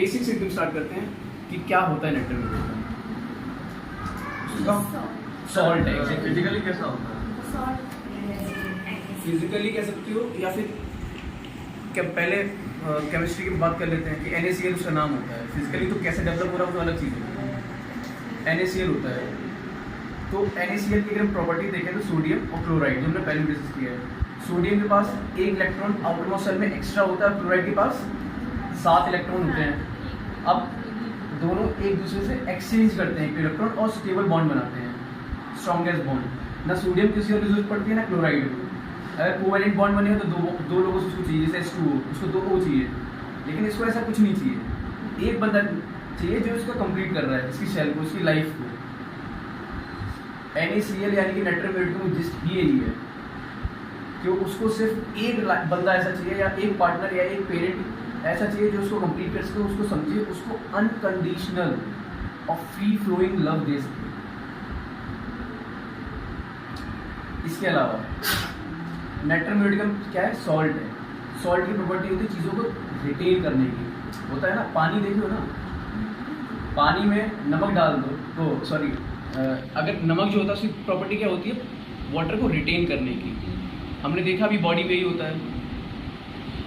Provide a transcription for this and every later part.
Basic से एकदम start करते हैं कि क्या होता है नेट्रम म्यूरियम। सॉल्ट है। फिजिकली कैसा होता है? फिजिकली कह सकते हो या फिर क्या पहले केमिस्ट्री की बात कर लेते हैं कि NaCl उसका नाम होता है। फिजिकली तो कैसे डेवलप हो रहा है वो तो अलग चीज़ है। NaCl होता है, तो NaCl की अगर हम प्रॉपर्टी देखें तो सोडियम और क्लोराइड जो हमने पहले डिस्कस किया है। सोडियम के पास एक इलेक्ट्रॉन आउटरमोस्ट शेल में एक्स्ट्रा होता है, क्लोराइड के पास 7 इलेक्ट्रॉन होते हैं। अब दोनों एक दूसरे से एक्सचेंज करते हैं इलेक्ट्रॉन और स्टेबल बॉन्ड बनाते हैं, स्ट्रॉन्गेस्ट बॉन्ड। ना सोडियम किसी और की जरूरत पड़ती है ना क्लोराइड को। अगर कोवैलेंट बॉन्ड बने तो दो लोगों से उसको चाहिए, जैसे H2O उसको 2 O चाहिए, लेकिन इसको ऐसा कुछ नहीं चाहिए। एक बंदा चाहिए जो इसको कंप्लीट कर रहा है, इसकी शेल को, इसकी लाइफ को। NaCl यानी कि नेट्रम म्यूरियम जिस यही है कि उसको सिर्फ एक बंदा ऐसा चाहिए या एक पार्टनर या एक पेरेंट ऐसा चाहिए जो उसको कंप्लीट कर सके, उसको समझे, उसको अनकंडीशनल और फ्री फ्लोइंग लव दे सके। इसके अलावा नेट्रम म्यूरियम क्या है? सॉल्ट है। सॉल्ट की प्रॉपर्टी होती है चीज़ों को रिटेन करने की। होता है ना, पानी देखो ना, पानी में नमक डाल दो तो अगर नमक जो होता है उसकी प्रॉपर्टी क्या होती है? वाटर को रिटेन करने की। हमने देखा अभी बॉडी में ही होता है,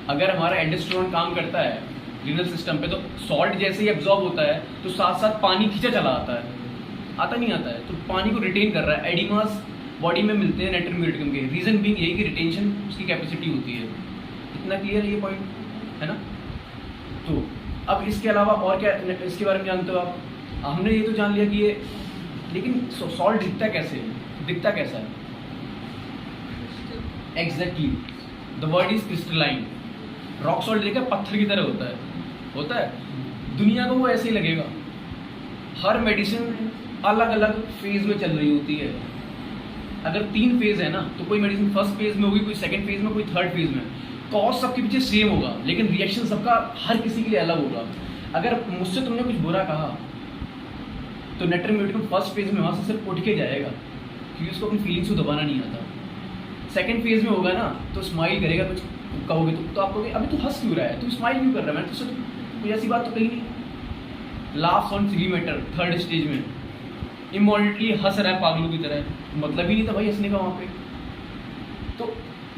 अगर हमारा एल्डोस्टेरोन काम करता है रीनल सिस्टम पे तो सॉल्ट जैसे ही एब्जॉर्ब होता है तो साथ साथ पानी खींचा चला आता है, आता नहीं आता है, तो पानी को रिटेन कर रहा है। एडिमास बॉडी में मिलते हैं नेट्रम म्यूरियम के, रीजन बीइंग यही कि रिटेंशन उसकी कैपेसिटी होती है। इतना क्लियर है ये पॉइंट, है ना? तो अब इसके अलावा और क्या इसके बारे में जानते हो आप? हमने ये तो जान लिया कि ये, लेकिन सॉल्ट दिखता कैसे है? दिखता कैसा है? Exactly, the word is crystalline. Rock salt देखा पत्थर की तरह होता है। दुनिया को वो ऐसे ही लगेगा। हर मेडिसिन अलग अलग फेज में चल रही होती है। अगर 3 फेज है ना तो कोई मेडिसिन फर्स्ट फेज में होगी, कोई सेकंड फेज में, कोई थर्ड फेज में। कॉज सबके पीछे सेम होगा लेकिन रिएक्शन सबका हर किसी के लिए अलग होगा। अगर मुझसे तुमने कुछ बुरा कहा तो नेट्रम म्यूरियम फर्स्ट फेज में वहाँ से सिर्फ उठ के जाएगा क्योंकि उसको अपनी फीलिंग्स को दबाना नहीं आता। सेकंड फेज में होगा ना तो स्माइल करेगा, कुछ कहोगे तो आप कहोगे अभी तू हंस क्यों रहा है, तू स्माइल क्यों कर रहा है, मैंने तुझसे कोई ऐसी बात तो कही नहीं। Laughs on free matter third stage में इमोडरेटली हंस रहा है पागलों की तरह, मतलब ही नहीं था भाई हंसने का वहाँ पे। तो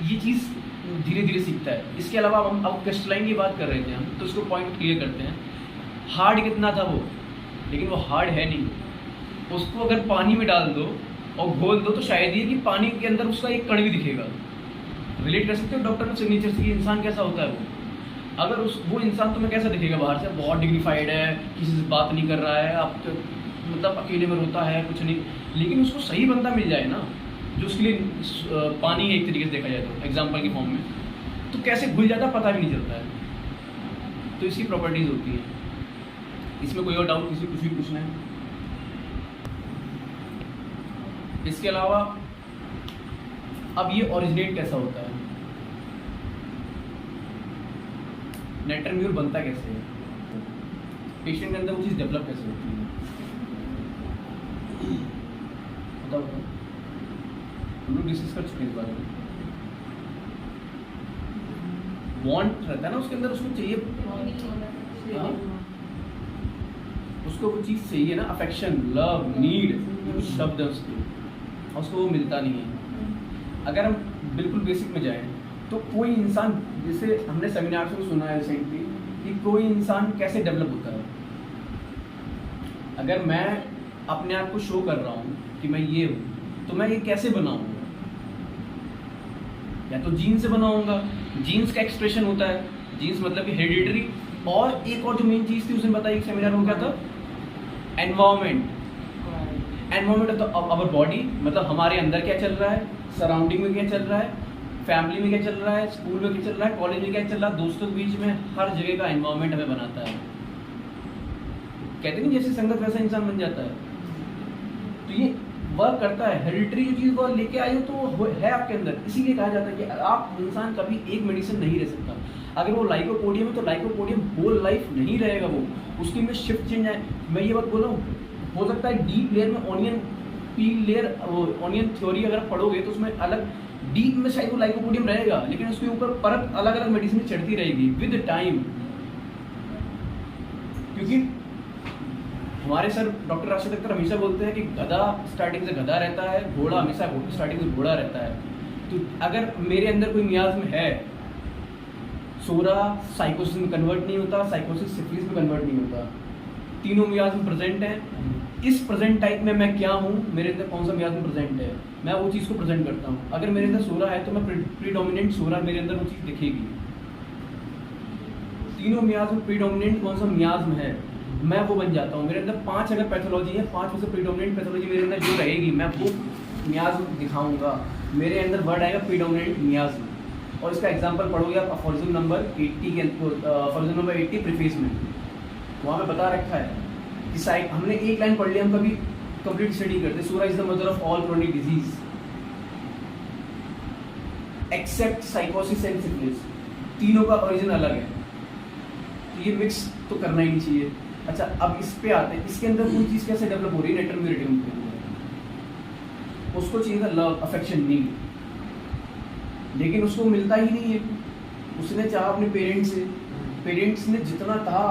ये चीज़ धीरे धीरे सीखता है। इसके अलावा हम अब क्रिस्टलाइन की बात कर रहे थे हम, तो उसको पॉइंट क्लियर करते हैं। हार्ड कितना था वो, लेकिन वो हार्ड है नहीं। उसको अगर पानी में डाल दो और घोल दो तो शायद ये कि पानी के अंदर उसका एक कण भी दिखेगा। रिलेट कर सकते हो डॉक्टर ने सिग्नेचर से कि इंसान कैसा होता है वो। अगर वो इंसान तुम्हें कैसा दिखेगा बाहर से? बहुत डिग्निफाइड है, किसी से बात नहीं कर रहा है, आप तो मतलब अकेले में रोता है, कुछ नहीं। लेकिन उसको सही बंदा मिल जाए ना जो उसके लिए पानी है एक तरीके से देखा जाए तो एग्जाम्पल की फॉर्म में, तो कैसे घुल जाता पता भी नहीं चलता है। तो इसकी प्रॉपर्टीज होती है। इसमें कोई और डाउट किसी कुछ भी पूछना है? इसके अलावा अब ये ओरिजिनेट कैसा होता है, नेट्रम म्यूरियम बनता कैसे है, पेशेंट के अंदर वो चीज़ डेवलप कैसे होती है, बताओ। हम लोग डिस्कस कर चुके हैं इस बारे में। वांट रहता है ना उसके अंदर, उसको चाहिए, उसको वो चीज़ चाहिए ना, अफेक्शन, लव, नीड, कुछ शब्द है उसके, और उसको वो मिलता नहीं है। अगर हम बिल्कुल बेसिक में जाएं तो कोई इंसान, जैसे हमने सेमिनार में सुना है रिसेंटली कि कोई इंसान कैसे डेवलप होता है। अगर मैं अपने आप को शो कर रहा हूँ कि मैं ये हूँ तो मैं ये कैसे बनाऊँगा? या तो जीन से बनाऊँगा, जीन्स का एक्सप्रेशन होता है, जीन्स मतलब कि हेरिडिटरी, और एक और जो मेन चीज़ थी उसने बताई सेमिनार में क्या था, environment. Environment of our body, मतलब हमारे अंदर क्या चल रहा है, सराउंडिंग में क्या चल रहा है, फैमिली में क्या चल रहा है, स्कूल में क्या चल रहा है, कॉलेज में क्या चल रहा है, दोस्तों के बीच में, हर जगह का एनवायरमेंट हमें बनाता है। कहते नहीं जैसे संगत वैसा इंसान बन जाता है। तो ये वर्क करता है। हेरिडिटरी जो चीज़ को लेके आए हो तो वो है आपके अंदर, इसीलिए कहा जाता है कि आप इंसान कभी एक मेडिसिन नहीं रह सकता। अगर वो लाइकोपोडियम है तो लाइकोपोडियम होल लाइफ नहीं रहेगा, वो उसकी में शिफ्ट चेंज है। मैं ये बात बोल रहा हूँ, हो सकता है डीप लेयर में ऑनियन पील लेयर, ऑनियन थ्योरी अगर आप पढ़ोगे तो उसमें अलग डीप में शायद वो लाइकोपोडियम रहेगा, लेकिन उसके ऊपर परत अलग अलग मेडिसिन चढ़ती रहेगी विद टाइम। क्योंकि हमारे सर डॉक्टर राशिद अख्तर हमेशा बोलते हैं कि गधा स्टार्टिंग से गधा रहता है, घोड़ा हमेशा स्टार्टिंग से घोड़ा रहता है। तो अगर मेरे अंदर कोई मियाज में है, सोरा साइकोसिस में कन्वर्ट नहीं होता, साइकोसिस सिफिलिस में कन्वर्ट नहीं होता, तीनों मियाज में प्रेजेंट है। इस प्रेजेंट टाइप में मैं क्या हूँ, मेरे अंदर कौन सा मियाज में प्रेजेंट है, मैं वो चीज़ को प्रेजेंट करता हूँ। अगर मेरे अंदर सोरा है तो मैं प्रीडोमिनेंट सोरा, मेरे अंदर वो चीज़ दिखेगी। तीनों मियाज में प्रीडोमिनेंट कौन सा मियाज में है, मैं वो बन जाता हूँ। मेरे अंदर 5 अगर पैथोलॉजी है, 5 में से प्रीडोमिनेंट पैथोलॉजी मेरे अंदर जो रहेगी, मैं वो मियाज दिखाऊंगा। मेरे अंदर वर्ड आएगा प्रीडोमिनेंट मियाज में। और इसका एग्जांपल पढ़ोगे आप अफोरिज्म नंबर 80 के अफोरिज्म नंबर 80 प्रीफेस में, वहाँ पे बता रखा है कि साइक हमने एक लाइन पढ़ लिया, हम कभी कंप्लीट स्टडी करते। Psora is the mother of all chronic disease except साइकोसिस एंड सिफिलिस। तीनों का ओरिजिन अलग है, तो ये मिक्स तो करना ही नहीं चाहिए। अच्छा, अब इस पे आते हैं, इसके अंदर कोई चीज़ कैसे डेवलप हो रही है नेटरम्यूरेटिव के अंदर, उसको चाहिए था लव, अफेक्शन, नीड, लेकिन उसको मिलता ही नहीं है। उसने चाहा अपने पेरेंट्स से, पेरेंट्स ने जितना था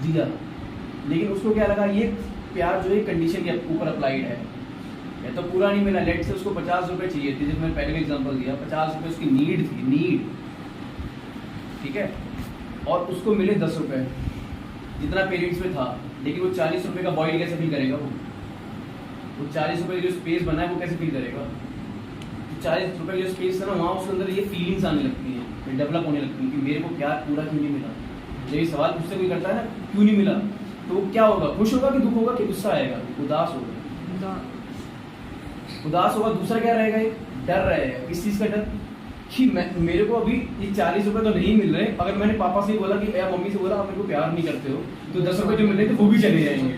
दिया, लेकिन उसको क्या लगा, ये प्यार जो है कंडीशन के ऊपर अप्लाइड है, या तो पूरा नहीं मिला। लेट से उसको 50 रुपये चाहिए थे, जब मैंने पहले का एग्जांपल दिया, 50 रुपये उसकी नीड थी, नीड, ठीक है, और उसको मिले 10 रुपये जितना पेरेंट्स में था, लेकिन वो 40 रुपये का बॉइल कैसे फील करेगा? वो 40 रुपये जो स्पेस बना है वो कैसे फील करेगा? 40 रुपये जो स्पेस है ना, वहाँ उसके अंदर ये फीलिंग्स आने लगती हैं, डेवलप होने लगती हैं कि मेरे को प्यार पूरा क्यों नहीं मिला। जब ये सवाल मुझसे कोई करता है ना, क्यों नहीं मिला, तो वो क्या होगा, खुश होगा कि दुख होगा कि गुस्सा आएगा, उदास होगा, उदास होगा। दूसरा क्या रहेगा, एक डर रहेगा। किस चीज़ का डर? कि मेरे को अभी ये 40 रुपये तो नहीं मिल रहे, अगर मैंने पापा से बोला कि या मम्मी से बोला आप मेरे को प्यार नहीं करते हो, तो 10 रुपये जो मिल रहे थे वो भी चले जाएंगे।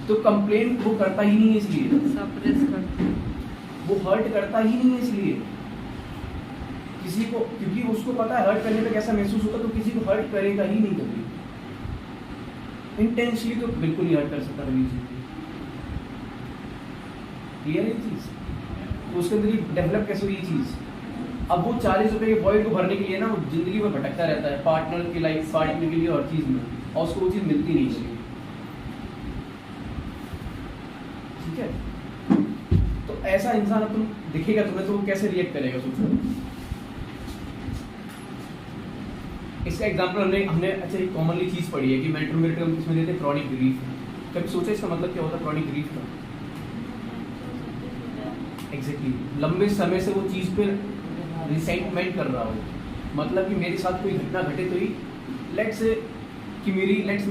तो कंप्लेन वो करता ही नहीं है, इसलिए वो हर्ट करता ही नहीं है, इसलिए किसी को, क्योंकि उसको पता है हर्ट करने पे कैसा महसूस होता, तो किसी को हर्ट करेगा ही नहीं कभी। इंटेंशनली तो बिल्कुल नहीं हर्ट कर सकता कभी किसी को। क्लियर है ये चीज़? तो उसके अंदर डेवलप कैसे हुई ये चीज़? अब वो 40 रुपये के वॉइड को भरने के लिए ना, वो जिंदगी में भटकता रहता है, पार्टनर की लाइफ, पार्टनर के लिए और चीज़ में, और उसको वो चीज़ मिलती नहीं है। ठीक है, तो ऐसा इंसान अब तुम दिखेगा तुम्हें, तो वो कैसे रिएक्ट करेगा, सोचो। इसका एग्जांपल हमने अच्छा एक कॉमनली चीज़ पढ़ी है कि मेंटल इसमें देते क्रॉनिक ग्रीफ। कभी सोचा इसका मतलब क्या होता है क्रॉनिक ग्रीफ का? एग्जैक्टली, लंबे समय से वो चीज़ पे रिसेंटमेंट कर रहा हो, मतलब कि मेरे साथ कोई घटना घटे तो ही, लेट्स से कि मैं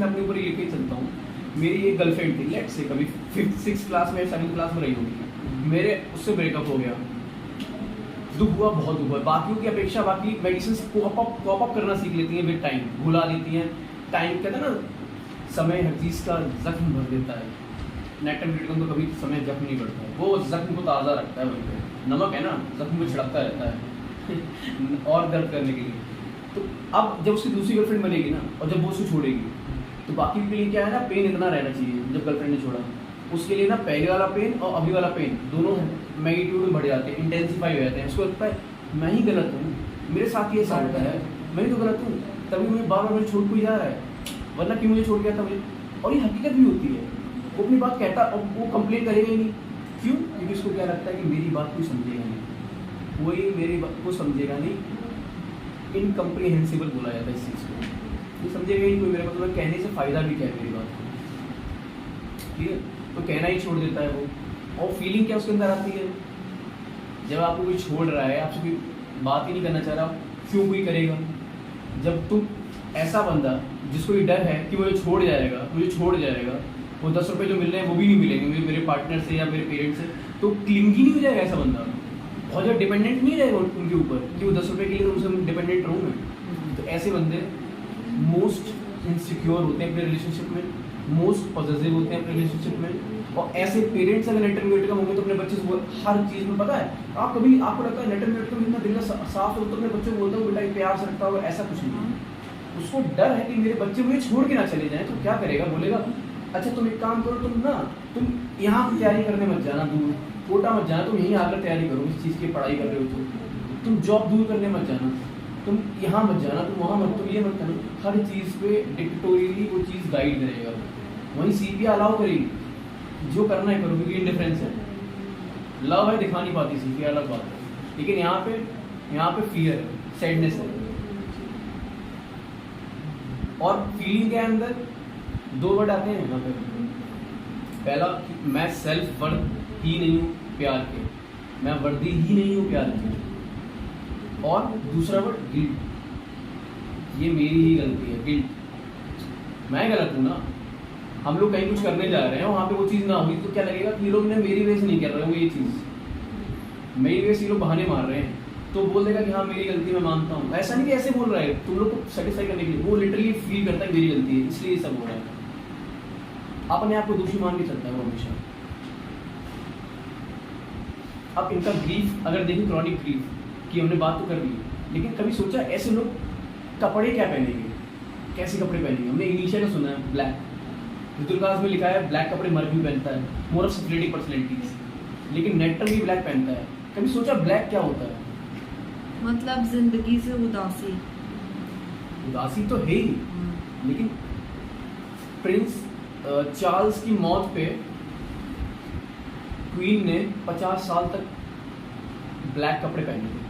अपने ऊपर ही लेके चलता हूँ, मेरी एक गर्लफ्रेंड थी, लेट्स से कभी 5th 6th क्लास में 7th क्लास में रही होगी, मेरे उससे ब्रेकअप हो गया, दुख हुआ, बहुत दुख हुआ। बाकियों की अपेक्षा बाकी मेडिसिन कॉप अप करना सीख लेती हैं विद टाइम, भुला देती हैं। टाइम कहते हैं ना, समय हर चीज़ का जख्म भर देता है। नेटरम्यूरेटिव तो कभी समय जख्म नहीं बढ़ता, वो जख्म को ताज़ा रखता है, वहीं पे नमक है ना, जख्म को छिड़कता रहता है और दर्द करने के लिए। तो अब जब उसकी दूसरी गर्लफ्रेंड बनेगी ना, और जब वो उसको छोड़ेगी, तो बाकी के लिए क्या है ना, पेन इतना रहना चाहिए। जब गर्लफ्रेंड ने छोड़ा, उसके लिए ना पहले वाला पेन और अभी वाला पेन दोनों मैग्नीट्यूड में बढ़ जाते हैं, इंटेंसिफाई हो जाते हैं। उसको लगता है मैं ही गलत हूँ, मेरे साथ ये ऐसा होता है, मैं ही तो गलत हूँ, तभी मुझे बार बार मुझे छोड़ कोई जा रहा है, वरना क्यों मुझे छोड़ गया था मुझे। और ये हकीकत भी होती है, वो अपनी बात कहता और वो कंप्लेन करेगा ही नहीं। क्यों? क्योंकि उसको क्या लगता है कि मेरी बात कोई समझेगा नहीं, कोई मेरी बात को समझेगा नहीं। इनकम्प्रीहेंसिबल बोला जाता है इस चीज़ को, ये समझेगा ही कोई मेरे को, तो कहने से फ़ायदा भी क्या है मेरी बात, ठीक है, तो कहना ही छोड़ देता है वो। और फीलिंग क्या उसके अंदर आती है, जब आपको कोई छोड़ रहा है, आपसे कोई बात ही नहीं करना चाह रहा, क्यों कोई करेगा? जब तुम ऐसा बंदा जिसको ये डर है कि मुझे छोड़ जाएगा, वो 10 रुपये जो मिल रहे हैं वो भी नहीं मिलेंगे मेरे पार्टनर से या मेरे पेरेंट्स से, तो क्लिंगी नहीं हो जाएगा ऐसा बंदा, बहुत ज़्यादा डिपेंडेंट नहीं रहेगा उनके ऊपर कि वो 10 रुपये के लिए उनसे डिपेंडेंट रहूँ मैं। तो ऐसे बंदे मोस्ट इनसिक्योर होते हैं अपने रिलेशनशिप में, मोस्ट पॉजिटिव होते हैं अपने रिलेशनशिप में। और ऐसे पेरेंट्स अगर नेटरम्यूरेटिव का होंगे तो अपने बच्चे से हर चीज़ में, पता है आप कभी आपको लगता है नेटरम्यूरेटिव इतना दिल का साफ हो तो अपने बच्चे को बोलते हो बेटा प्यार से रखता होगा, ऐसा कुछ नहीं है। उसको डर है कि मेरे बच्चे मुझे छोड़ के ना चले जाएं, तो क्या करेगा, बोलेगा अच्छा तुम एक काम करो, तुम यहाँ तैयारी करने मत जाना, दूर कोटा मत जाना, तुम यहीं आकर तैयारी करो, इस चीज़ की पढ़ाई कर रहे हो तो तुम जॉब दूर करने मत जाना, तुम यहाँ मत जाना, तुम वहाँ मत, तुम ये मत करना, हर चीज़ पे डिक्टेटोरियली वो चीज़ गाइड करेगा। वहीं सीपीआई अलाउ करेगी, जो करना है करो, क्योंकि इंडिफरेंस है। लव है दिखा नहीं पाती सीपीआई, अलग बात है, लेकिन यहाँ पे फियर है, सैडनेस है। और फीलिंग के अंदर 2 वर्ड आते हैं यहाँ पे। पहला, मैं सेल्फ वर्थ ही नहीं हूँ प्यार के, मैं वर्दी ही नहीं हूँ प्यार की। और दूसरा वर्ड गिल्ट, ये मेरी ही गलती है, गिल्ट, मैं गलत हूँ ना। हम लोग कहीं कुछ करने जा रहे हैं, वहाँ पे वो चीज़ ना हुई तो क्या लगेगा कि ये लोग ने मेरी वजह से नहीं कर रहे हो, ये चीज़ मेरी वजह से ये लोग बहाने मार रहे हैं, तो बोल देगा कि हाँ मेरी गलती, मैं मानता हूँ। ऐसा नहीं कि ऐसे बोल रहा है तुम लोग को सेटिस्फाई करने के लिए, वो लिटरली फील करता है मेरी गलती है, इसलिए ये सब हो रहा है। अपने आप को दोषी मान के चलता है वो हमेशा। अब इनका ग्रीफ अगर देखें, क्रॉनिक ग्रीफ की हमने बात तो कर ली, लेकिन कभी सोचा ऐसे लोग कपड़े क्या पहनेंगे, कैसे कपड़े पहनेंगे? हमने इनिशिया का सुना है ब्लैक, ऋतुकाज में लिखा है ब्लैक कपड़े मर्द भी पहनता है, मोर ऑफ सिक्योरिटी पर्सनैलिटीज, लेकिन नेटर भी ब्लैक पहनता है। कभी सोचा ब्लैक क्या होता है? मतलब जिंदगी से उदासी। उदासी तो है ही, लेकिन प्रिंस चार्ल्स की मौत पे क्वीन ने 50 साल तक ब्लैक कपड़े पहने थे।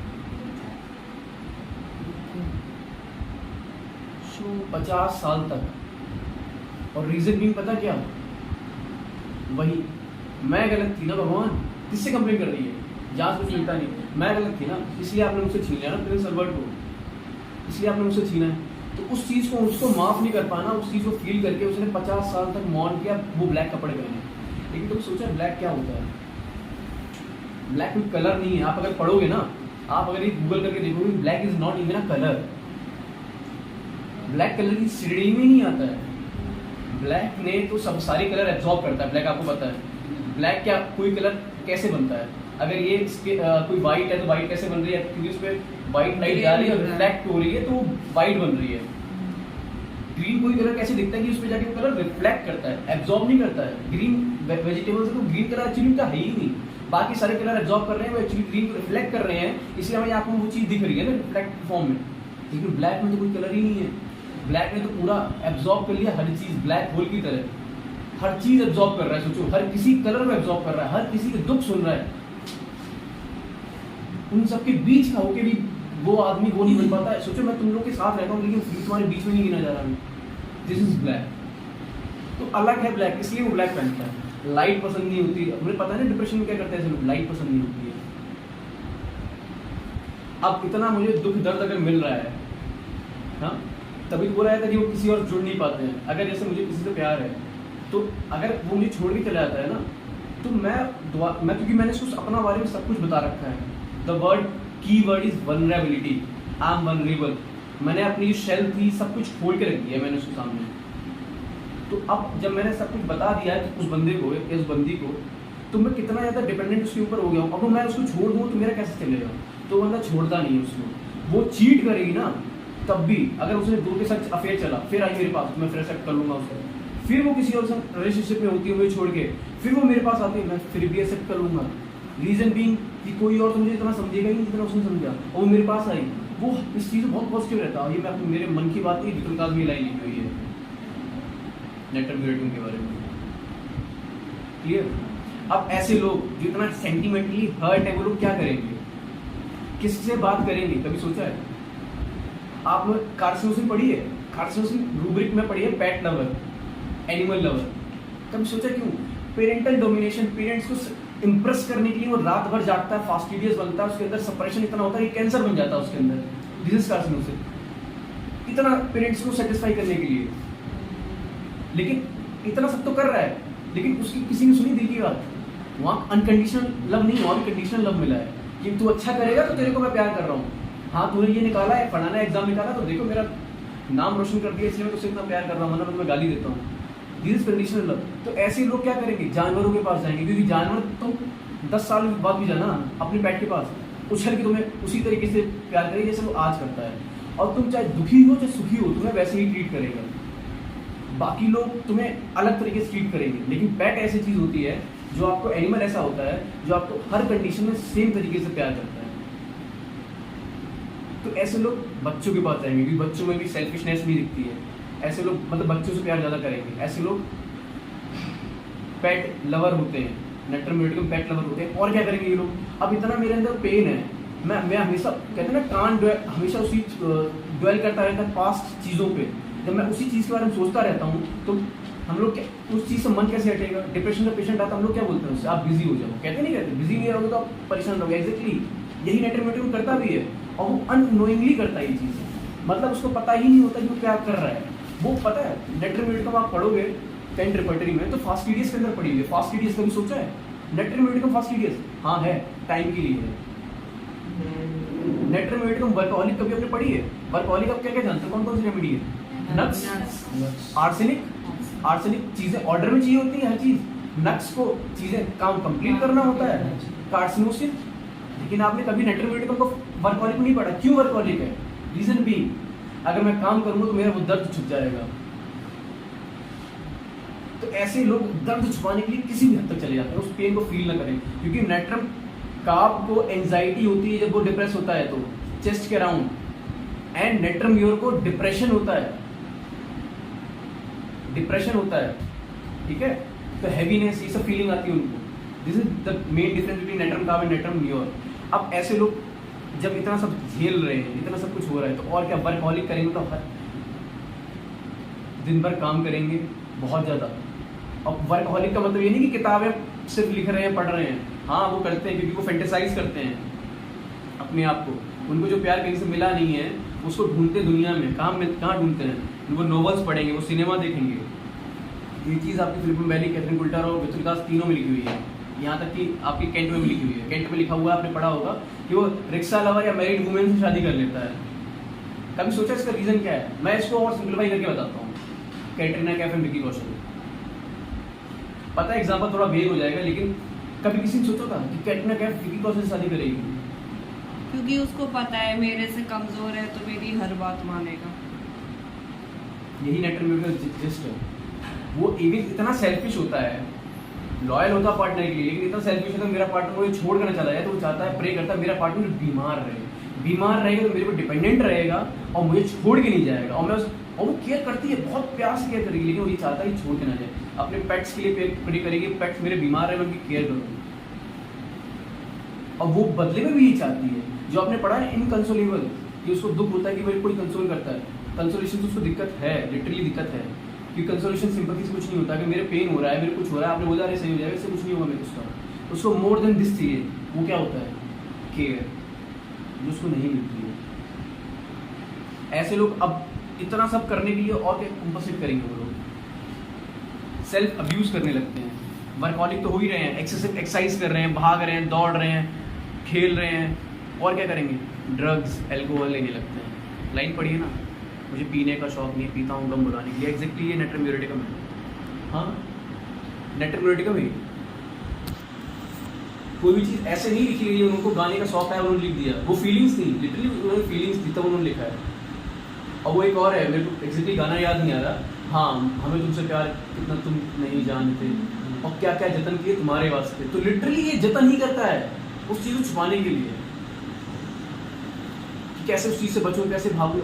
50 साल तक। और रीजन भी पता क्या? वही, मैं गलत थी ना भगवान, किससे कंप्लेन कर रही है? जांच कुछ मिलता नहीं, मैं गलत थी ना, इसलिए आपने मुझसे छीन लिया ना प्रिंस अल्बर्ट को, इसलिए आपने मुझसे छीना है। तो उस चीज़ को उसको माफ़ नहीं कर पाना, उस चीज़ को फील करके उसने 50 साल तक मौन किया, वो ब्लैक कपड़े पहने। लेकिन तुम सोचा ब्लैक क्या होता है? ब्लैक कोई कलर नहीं है। आप अगर पढ़ोगे ना, आप अगर ये गूगल करके देखोगे, black is not even a colour. Black colour की श्रेणी में नहीं आता है। ब्लैक ने तो सब सारे कलर एब्जॉर्ब करता है। ब्लैक आपको पता है ब्लैक क्या, कोई कलर कैसे बनता है? अगर ये इसके कोई वाइट है तो वाइट कैसे बन रही है? क्योंकि उस पर वाइट लाइट जा रही है, रिफ्लेक्ट हो रही है, तो वाइट बन रही है। ग्रीन कोई कलर कैसे दिखता है कि उस पर जाके कलर रिफ्लेक्ट करता है, एब्जॉर्ब नहीं करता है। ग्रीन वेजिटेबल्स है तो ग्रीन कलर एक्चुअली उनका है ही नहीं। बाकी सारे कलर एब्जॉर्ब कर रहे हैं, वो एक्चुअली ग्रीन को रिफ्लेक्ट कर रहे हैं, इसलिए हमारी आंखों में वो चीज़ दिख रही है ना रिफ्लेक्ट फॉर्म में। लेकिन ब्लैक में तो कोई कलर ही नहीं है। ब्लैक ने तो पूरा एब्जॉर्ब कर लिया हर चीज़, ब्लैक होल की तरह हर चीज़ एब्जॉर्ब कर रहा है। सोचो, हर किसी कलर में एब्जॉर्ब कर रहा है, हर किसी के दुख सुन रहा है। उन सबके बीच का होके भी वो आदमी वो नहीं बन पाता है। सोचो, मैं तुम लोग के साथ रहता हूँ लेकिन तुम्हारे बीच में नहीं गिना जा रहा है। This is black. तो अलग है ब्लैक, इसलिए वो ब्लैक पहनता है। लाइट पसंद नहीं होती। मुझे पता नहीं डिप्रेशन में क्या करते हैं ऐसे लोग, लाइट पसंद नहीं होती है। अब इतना मुझे दुख दर्द अगर मिल रहा है, हाँ, तभी तो बोला जाता है कि वो किसी और जुड़ नहीं पाते हैं। अगर जैसे मुझे किसी से प्यार है, तो अगर वो मुझे छोड़ के चला जाता है ना, तो मैं क्योंकि मैंने उसको अपना बारे में सब कुछ बता रखा है। The key word is vulnerability. I am vulnerable. मैंने अपनी जो शेल थी सब कुछ खोल के रख दिया मैंने उसके सामने। तो अब जब मैंने सब कुछ बता दिया है उस बंदे को या उस बंदी को, तो मैं कितना ज़्यादा डिपेंडेंट उसके ऊपर हो गया हूँ। अब मैं उसको छोड़ दूँ तो मेरा कैसे चलेगा? तो बंदा छोड़ता नहीं है उसको। वो चीट करेगी ना, तब भी अगर उसने 2 के साथ अफेयर चला, फिर आई मेरे पास, मैं फिर एक्सेप्ट कर लूँगा उसको। फिर वो किसी और से रिलेशनशिप में होती है मुझे छोड़ के, फिर वो मेरे पास आती है, मैं फिर भी एक्सेप्ट कर लूँगा। रीज़न बीइंग कि कोई और तो मुझे इतना समझेगा ही नहीं जितना उसने समझा, और वो मेरे पास आई। वो इस चीज़ में बहुत पॉजिटिव रहता है। ये मैं अपने मेरे मन की बात नहीं, विक्रमकाज में लाइन लिखी हुई है नेटर रेटिंग के बारे में। क्लियर? अब ऐसे लोग जो इतना सेंटिमेंटली हर्ट है, वो लोग क्या करेंगे? किससे बात करेंगे? कभी सोचा है? आप लोग कार्सिनोसिन पढ़ी है? कार्सिनोसिन रूब्रिक में पढ़ी है, पेट लवर, एनिमल लवर। कभी सोचा क्यों? Parental domination. पेरेंट्स को इम्प्रेस करने के लिए वो रात भर जागता है, फास्टिडियस बनता है, उसके अंदर सप्रेशन इतना होता है कि कैंसर बन जाता है उसके अंदर। This is carcinosin. इतना पेरेंट्स को सेटिस्फाई करने के लिए, लेकिन इतना सब तो कर रहा है, लेकिन उसकी किसी ने सुनी दिल की बात? वहाँ अनकंडीशनल लव नहीं, वहाँ भी कंडीशनल लव मिला है कि तू अच्छा करेगा तो तेरे को मैं प्यार कर रहा हूँ। हाँ, तूने ये निकाला है, फलाना एग्जाम निकाला, तो देखो मेरा नाम रोशन कर दिया, इसलिए मैं तुझसे इतना प्यार कर रहा हूँ, वरना मैं गाली देता हूँ। This is conditional love. तो ऐसे लोग क्या करेंगे? जानवरों के पास जाएंगे, क्योंकि जानवर तो 10 साल बाद भी जाना अपने पेट के पास, उछल के तुम्हें उसी तरीके से प्यार करेगा जैसे वो आज करता है। और तुम चाहे दुखी हो चाहे सुखी हो, तुम्हें वैसे ही ट्रीट करेगा। बाकी लोग तुम्हें अलग तरीके से ट्रीट करेंगे, लेकिन पेट ऐसी चीज़ होती है जो आपको, एनिमल ऐसा होता है जो आपको हर कंडीशन में सेम तरीके से प्यार करता है। तो तो ऐसे लोग बच्चों के पास जाएंगे क्योंकि बच्चों में भी सेल्फिशनेस नहीं दिखती है। ऐसे लोग मतलब बच्चों से प्यार ज़्यादा करेंगे। ऐसे लोग पेट लवर होते हैं, नेटरम में पेट लवर होते हैं। और क्या करेंगे ये लोग, अब इतना मेरे अंदर पेन है, मैं हमेशा कहते हैं ना कान हमेशा उसी ड्वेल करता रहता है पास्ट चीज़ों पे। जब मैं उसी चीज़ के बारे में सोचता रहता हूँ तो हम लोग उस चीज़ से मन कैसे हटेगा। डिप्रेशन का पेशेंट आता है, हम लोग क्या बोलते हैं उससे, आप बिजी हो जाओ, कहते नहीं कहते, बिजी नहीं रहोगे तो आप परेशान रहोगे। एग्जैक्टली यही नेटरम करता भी है, और वो अननोइंगली करता है ये चीज़, मतलब उसको पता ही नहीं होता कि वो क्या कर रहा है। वो पता है नेटरम आप पढ़ोगे 10 रिपर्टरी में तो फास्टिडियस के अंदर पढ़ी हुई है। फास्टिडियस कभी सोचा है? नेटरम फास्टिडियस हाँ है, टाइम के लिए है। नेटरम वर्कहॉलिक कभी आपने पढ़ी है? वर्कहॉलिक आप क्या क्या जानते हो, कौन कौन सी रेमेडी है? नक्स, आर्सेनिक चीजें ऑर्डर में चाहिए होती है हर चीज। नक्स को चीजें काम कंप्लीट करना होता है। कार्सिनोसिन, लेकिन आपने कभी नेटरम को वर्कहॉलिक नहीं पढ़ा। क्यों वर्कहॉलिक है? रीजन भी, अगर मैं काम करूंगा तो मेरा वो दर्द छुप जाएगा। तो ऐसे लोग दर्द छुपाने के लिए किसी भी हद तक चले जाते हैं, उस पेन को फील ना करें। क्योंकि नेटरम कार्प को एंजाइटी होती है जब वो डिप्रेस होता है तो चेस्ट के अराउंड, एंड नेटरम म्योर को डिप्रेशन होता है, ठीक है। तो हैवीनेस ये सब फीलिंग आती है उनको। This is the main difference between natrum carb and natrum mur. अब ऐसे लोग जब इतना सब झेल रहे हैं, इतना सब कुछ हो रहा है, तो और क्या वर्कहॉलिक करेंगे तो हर दिन भर काम करेंगे बहुत ज़्यादा। अब वर्कहॉलिक का मतलब ये नहीं कि किताबें सिर्फ लिख रहे हैं, पढ़ रहे हैं। हाँ वो करते हैं क्योंकि वो फैंटेसाइज करते हैं अपने आप को। उनको जो प्यार कहीं से मिला नहीं है उसको ढूंढते दुनिया में। कहाँ ढूंढते हैं? वो नॉवेल्स पढ़ेंगे, वो सिनेमा देखेंगे। ये चीज़ आपकी फिलिप वैली, कैथरीन कुल्टर और विक्टोरिया तीनों में लिखी हुई है। यहाँ तक कि आपकी कैंट में भी लिखी हुई है। कैंट में लिखा हुआ है, आपने पढ़ा होगा कि वो रिक्शा लवर या मैरिड वुमेन से शादी कर लेता है। कभी सोचा इसका रीज़न क्या है? मैं इसको और सिंप्लीफाई करके बताता हूँ। कैटरीना कैफ एंड विकी कौशल, पता है एग्जाम्पल थोड़ा वेग हो जाएगा, लेकिन कभी किसी ने सोचा था कि कैटरीना कैफ विकी कौशल से शादी करेगी? क्योंकि उसको पता है मेरे से कमजोर है तो मेरी हर बात मानेगा। यही नेटरम का जिस्ट है। वो इवन इतना सेल्फिश होता है, लॉयल होता है पार्टनर के लिए, लेकिन इतना सेल्फिश होता है मेरा पार्टनर मुझे छोड़ कर चला जाए तो वो चाहता है, प्रे करता है मेरा पार्टनर बीमार रहेगा तो मेरे को डिपेंडेंट रहेगा और मुझे छोड़ के नहीं जाएगा। और वो केयर करती है, बहुत प्यार से केयर करेगी, लेकिन वो ये चाहता है कि छोड़ के ना जाए। अपने पेट्स के लिए प्रे करेगी, पेट्स मेरे बीमार है मैं उनकी केयर करूँगी। और वो बदले में भी ये चाहती है, जो आपने पढ़ा है इनकंसोलेबल, कि उसको दुख होता है कि मेरे कोई कंसोल करता है। कंसोलेशन तो उसको दिक्कत है, लिटरली दिक्कत है, कि कंसोलेशन सिंपैथी से कुछ नहीं होता। कि मेरे पेन हो रहा है, मेरे कुछ हो रहा है, आपने बोला अरे सही हो जाएगा, इससे कुछ नहीं होगा मेरे उसको मोर देन दिस चाहिए। वो क्या होता है? केयर, जो उसको नहीं मिलती है। ऐसे लोग अब इतना सब करने के लिए और क्या कंपनसेट करेंगे? वो लोग सेल्फ अब्यूज करने लगते हैं। वर्कहॉलिक तो हो ही रहे हैं, एक्सरसाइज कर रहे हैं, भाग रहे हैं, दौड़ रहे हैं, खेल रहे हैं, और क्या करेंगे? ड्रग्स एल्कोहल लेने लगते हैं। लाइन पढ़िए ना, मुझे पीने का शौक नहीं, पीता हूँ गम बुलाने के लिए। एग्जैक्टली ये नेटरम म्यूरेटिकम है। हाँ नेटरम म्यूरेटिकम है। कोई भी चीज़ ऐसे नहीं लिखी गई है, उनको गाने का शौक है उन्होंने लिख दिया। वो फीलिंग्स थी, लिटरली उन्होंने फीलिंग्स थी तब उन्होंने लिखा है। और वो एक और है, मेरे को एग्जैक्टली गाना याद नहीं आ रहा। हाँ हमें तुमसे प्यार कितना तुम नहीं जानते, और क्या क्या जतन किए तुम्हारे वास्ते। तो लिटरली ये जतन ही करता है उस चीज़ को छुपाने के लिए, कि कैसे उस चीज़ से बचूं, कैसे भागूं।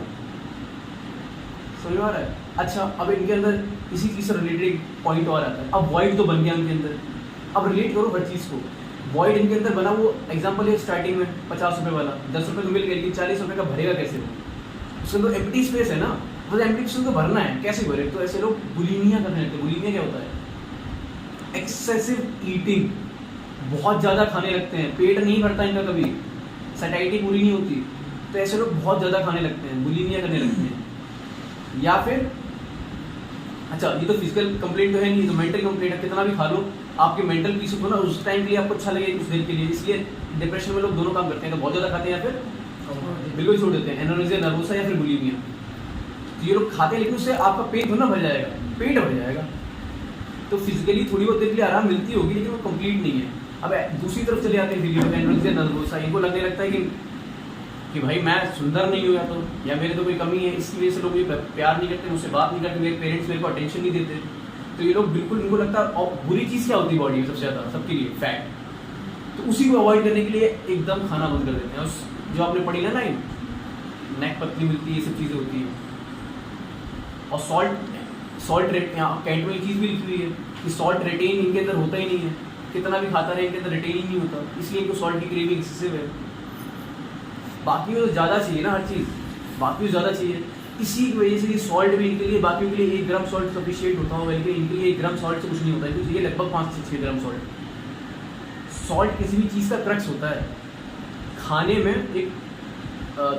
समझ में आ रहा है? अच्छा अब इनके अंदर इसी चीज़ से रिलेटेड एक पॉइंट और आता है। अब वॉइड तो बन गया इनके अंदर, अब रिलेट करो हर चीज़ को। वॉइड इनके अंदर बना, वो एग्जाम्पल है स्टार्टिंग में 50 रुपये वाला, 10 रुपये तो मिल गए, लेकिन 40 रुपये का भरेगा कैसे? उसके अंदर एम्प्टी स्पेस है ना, वो एम्प्टी स्पेस को भरना है, कैसे भरे? तो ऐसे लोग बुलिमिया करने लगते हैं। बुलिमिया क्या होता है? एक्सेसिव ईटिंग, बहुत ज़्यादा खाने लगते हैं, पेट नहीं भरता इनका कभी, सैटिस्फैक्शन पूरी नहीं होती, तो ऐसे लोग बहुत ज़्यादा खाने लगते हैं, बुलिमिया करने लगते हैं। या फिर अच्छा ये तो फिजिकल कंप्लेंट तो है नहीं, तो मेंटल कंप्लेंट है, कितना भी खा लो आपके मेंटल पीस को ना उस टाइम के लिए आपको अच्छा लगे कुछ देर के लिए, इसलिए डिप्रेशन में लोग दोनों काम करते हैं, तो बहुत ज़्यादा खाते हैं या फिर बिल्कुल छोड़ देते हैं, एनोरेक्सिया नर्वोसा या फिर बुलिमिया। तो ये लोग खाते हैं, लेकिन उससे आपका पेट थोड़ा भर जाएगा, पेट भर जाएगा, तो फिजिकली थोड़ी बहुत देर के लिए आराम मिलती होगी, लेकिन वो कंप्लीट नहीं है। अब दूसरी तरफ चले जाते हैं फिजिकल एनोरेक्सिया नर्वोसा, इनको लगने लगता है कि भाई मैं सुंदर नहीं हूँ या मेरे तो कोई कमी है, इसकी वजह से लोग मुझे प्यार नहीं करते, मुझसे बात नहीं करते, मेरे पेरेंट्स मेरे को अटेंशन नहीं देते। तो ये लोग बिल्कुल, इनको लगता है, और बुरी चीज़ क्या होती है बॉडी में सबसे ज़्यादा सबके लिए? फैट। तो उसी को अवॉइड करने के लिए एकदम खाना बंद कर देते हैं। उस जो आपने पढ़ी ना लाइन, नेक पतली मिलती है, ये सब चीज़ें होती हैं। और सॉल्ट यहाँ कैंट में चीज़ भी लिखी हुई है कि सॉल्ट रिटेन इनके अंदर होता ही नहीं है, कितना भी खाता रहे इनके अंदर रिटेन ही नहीं होता, इसलिए इनको सॉल्ट की क्रेविंग एक्सेसिव है। बाकी में तो ज़्यादा चाहिए ना हर चीज़, बाकी में ज़्यादा चाहिए, इसी की वजह से ये सॉल्ट भी इनके लिए, बाकी के लिए 1 ग्राम सॉल्ट सफिशिएंट होता होगा, लेकिन इनके लिए 1 ग्राम सॉल्ट से कुछ नहीं होता है, क्योंकि ये लगभग 5 से 6 ग्राम सॉल्ट किसी भी चीज़ का क्रक्स होता है। खाने में एक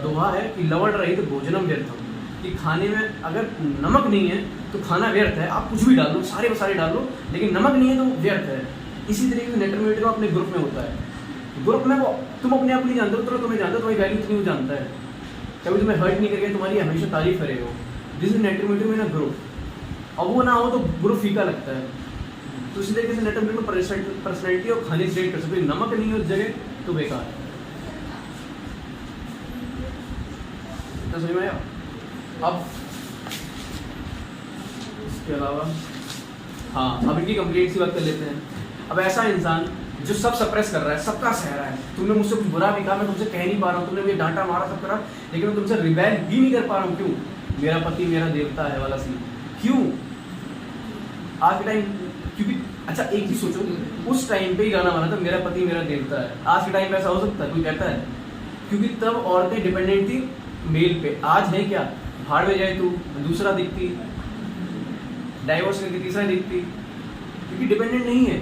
दोहा है कि लवण रही तो भोजनम व्यर्थम, कि खाने में अगर नमक नहीं है तो खाना व्यर्थ है। आप कुछ भी डाल लो, सारे मसाले डाल लो, लेकिन नमक नहीं है तो व्यर्थ है। इसी तरीके से नेटरमेट का अपने ग्रुप में होता है। ग्रुप में वो तुम अपने आप को नहीं जानते हो, तुम्हें जानते हो, तुम्हारी वैल्यू इतनी वो जानता है, कभी तुम्हें हर्ट नहीं करके तुम्हारी हमेशा तारीफ करेगा। दिस इज नेटरमेट में ना ग्रुप, और वो ना हो तो ग्रुप फीका लगता है। तो इसी तरीके से नेटरमेट में पर्सनैलिटी और खाने से रेट कर सकते, नमक नहीं है उस जगह तो बेकार है। तो समझ में आया? अब इसके अलावा हाँ, अब इनकी कंप्लेंट्स की बात कर लेते हैं। अब ऐसा इंसान जो सब सप्रेस कर रहा है, सबका सह रहा है, तुमने मुझसे कुछ बुरा भी कहा, मैं तुमसे कह नहीं पा रहा हूँ, तुमने मुझे डांटा मारा सब करा, लेकिन मैं तुमसे रिबेल भी नहीं कर पा रहा हूँ। क्यों? मेरा पति मेरा देवता है वाला सीन। क्यों आज के टाइम? क्योंकि अच्छा एक चीज सोचो, उस टाइम पे ही गाना बना था मेरा पति मेरा देवता है। आज के टाइम पे ऐसा हो सकता है? कोई कहता है? क्योंकि तब औरतें डिपेंडेंट थी मेल पे। आज है क्या? भाड़ में जाए तू, दूसरा दिखती, डाइवोर्स करके तीसरा दिखती, क्योंकि डिपेंडेंट नहीं है।